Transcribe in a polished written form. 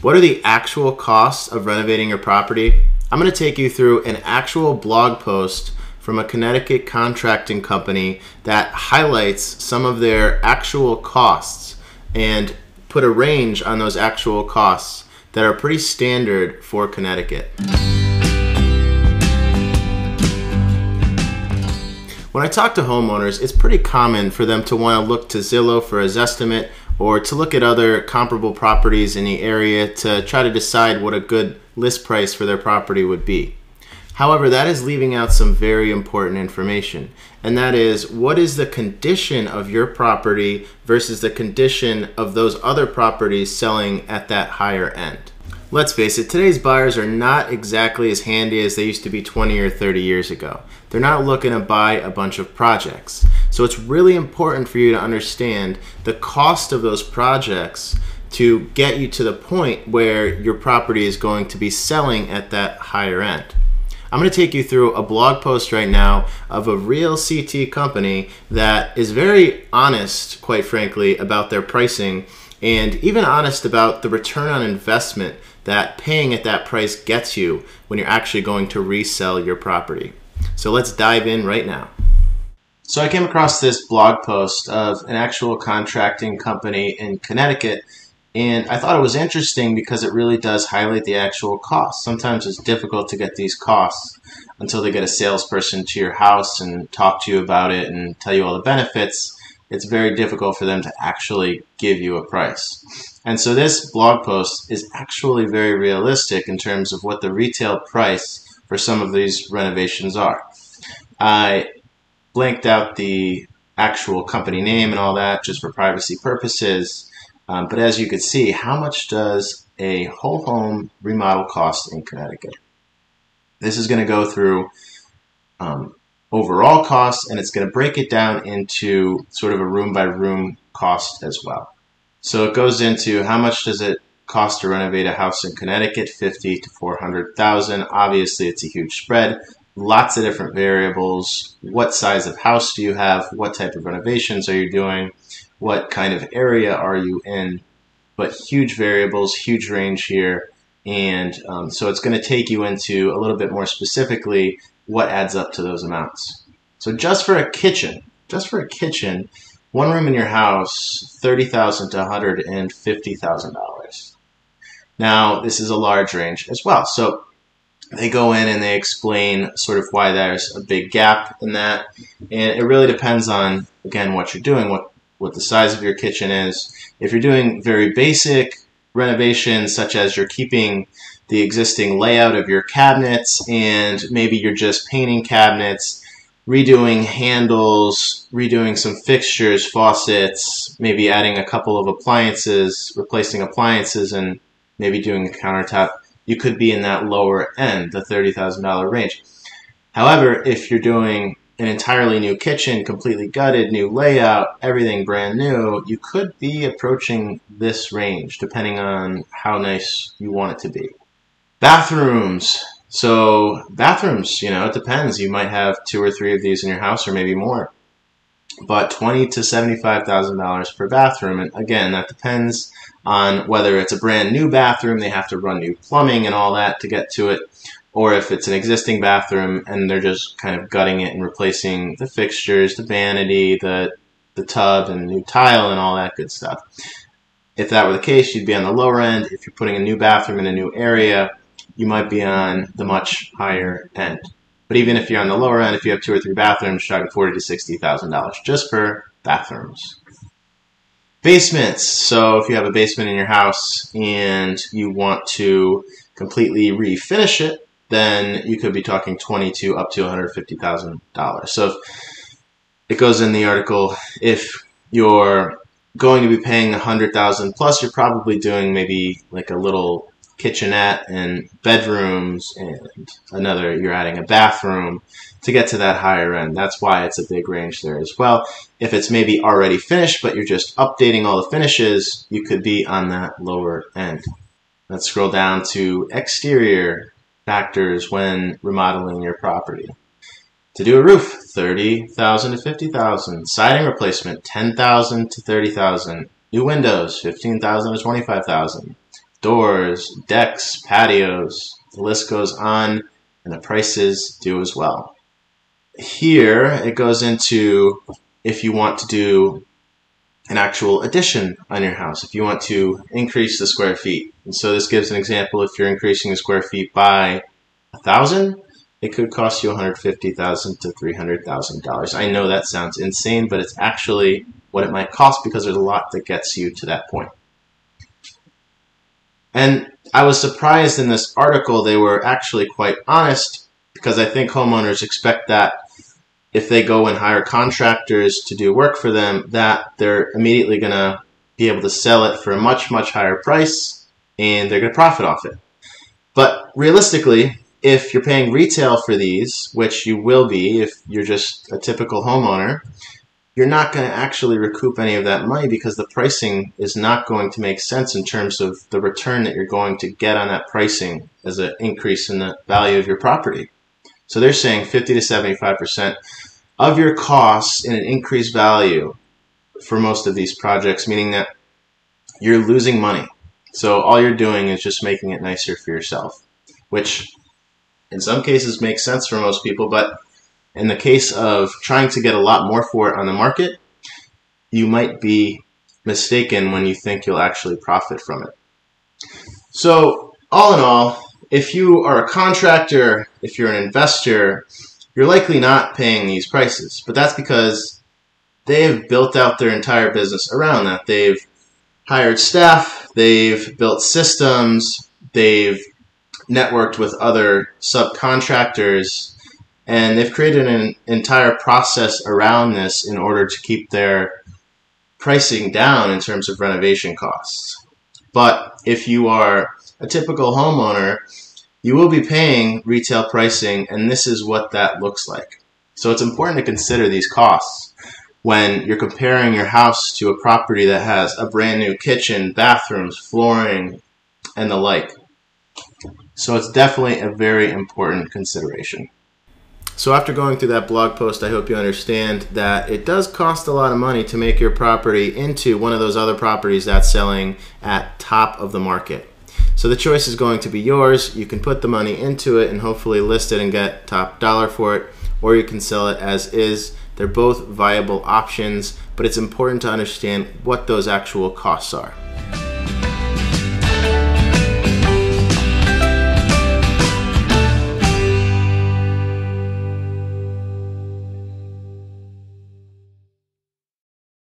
What are the actual costs of renovating your property? I'm going to take you through an actual blog post from a Connecticut contracting company that highlights some of their actual costs and put a range on those actual costs that are pretty standard for Connecticut. When I talk to homeowners, it's pretty common for them to want to look to Zillow for a Zestimate or to look at other comparable properties in the area to try to decide what a good list price for their property would be. However, that is leaving out some very important information, and that is, what is the condition of your property versus the condition of those other properties selling at that higher end. Let's face it, today's buyers are not exactly as handy as they used to be 20 or 30 years ago. They're not looking to buy a bunch of projects. So it's really important for you to understand the cost of those projects to get you to the point where your property is going to be selling at that higher end. I'm going to take you through a blog post right now of a real CT company that is very honest, quite frankly, about their pricing, and even honest about the return on investment that paying at that price gets you when you're actually going to resell your property. So let's dive in right now. So I came across this blog post of an actual contracting company in Connecticut, and I thought it was interesting because it really does highlight the actual costs. Sometimes it's difficult to get these costs until they get a salesperson to your house and talk to you about it and tell you all the benefits. It's very difficult for them to actually give you a price. And so this blog post is actually very realistic in terms of what the retail price for some of these renovations are. I blanked out the actual company name and all that just for privacy purposes. But as you can see, how much does a whole home remodel cost in Connecticut? This is going to go through overall costs, and it's going to break it down into sort of a room by room cost as well. So it goes into how much does it cost to renovate a house in Connecticut, 50 to 400,000. Obviously, it's a huge spread. Lots of different variables. What size of house do you have? What type of renovations are you doing? What kind of area are you in? But huge variables, huge range here. And so it's going to take you into a little bit more specifically what adds up to those amounts. So just for a kitchen, one room in your house, $30,000 to $150,000. Now, this is a large range as well. So they go in and they explain sort of why there's a big gap in that. And it really depends on, again, what you're doing, what the size of your kitchen is. If you're doing very basic renovations, such as you're keeping the existing layout of your cabinets and maybe you're just painting cabinets, redoing handles, redoing some fixtures, faucets, maybe adding a couple of appliances, replacing appliances, and maybe doing a countertop, you could be in that lower end, the $30,000 range. However, if you're doing an entirely new kitchen, completely gutted, new layout, everything brand new, you could be approaching this range depending on how nice you want it to be. Bathrooms. So bathrooms, it depends. You might have 2 or 3 of these in your house or maybe more. But $20,000 to $75,000 per bathroom. And again, that depends on whether it's a brand new bathroom, they have to run new plumbing and all that to get to it, or if it's an existing bathroom and they're just kind of gutting it and replacing the fixtures, the vanity, the tub, and new tile and all that good stuff. If that were the case, you'd be on the lower end. If you're putting a new bathroom in a new area, you might be on the much higher end. But even if you're on the lower end, if you have 2 or 3 bathrooms, you're talking $40,000 to $60,000 just for bathrooms. Basements. So if you have a basement in your house and you want to completely refinish it, then you could be talking $20,000 up to $150,000. So it goes in the article, if you're going to be paying $100,000 plus, you're probably doing maybe like a little kitchenette and bedrooms, and you're adding a bathroom to get to that higher end. That's why it's a big range there as well. If it's maybe already finished, but you're just updating all the finishes, you could be on that lower end. Let's scroll down to exterior factors when remodeling your property. To do a roof, $30,000 to $50,000. Siding replacement, $10,000 to $30,000. New windows, $15,000 to $25,000. doors, decks, patios. The list goes on, and the prices do as well. Here it goes into if you want to do an actual addition on your house, if you want to increase the square feet. And so this gives an example. If you're increasing the square feet by 1,000, it could cost you $150,000 to $300,000. I know that sounds insane, but it's actually what it might cost because there's a lot that gets you to that point. And I was surprised in this article they were actually quite honest, because I think homeowners expect that if they go and hire contractors to do work for them, that they're immediately going to be able to sell it for a much, much higher price, and they're going to profit off it. But realistically, if you're paying retail for these, which you will be if you're just a typical homeowner, you're not going to actually recoup any of that money because the pricing is not going to make sense in terms of the return that you're going to get on that pricing as an increase in the value of your property. So they're saying 50 to 75% of your costs in an increased value for most of these projects, meaning that you're losing money. So all you're doing is just making it nicer for yourself, which in some cases makes sense for most people, but in the case of trying to get a lot more for it on the market, you might be mistaken when you think you'll actually profit from it. So all in all, if you are a contractor, if you're an investor, you're likely not paying these prices, but that's because they have built out their entire business around that. They've hired staff, they've built systems, they've networked with other subcontractors, and they've created an entire process around this in order to keep their pricing down in terms of renovation costs. But if you are a typical homeowner, you will be paying retail pricing, and this is what that looks like. So it's important to consider these costs when you're comparing your house to a property that has a brand new kitchen, bathrooms, flooring, and the like. So it's definitely a very important consideration. So after going through that blog post, I hope you understand that it does cost a lot of money to make your property into one of those other properties that's selling at top of the market. So the choice is going to be yours. You can put the money into it and hopefully list it and get top dollar for it, or you can sell it as is. They're both viable options, but it's important to understand what those actual costs are.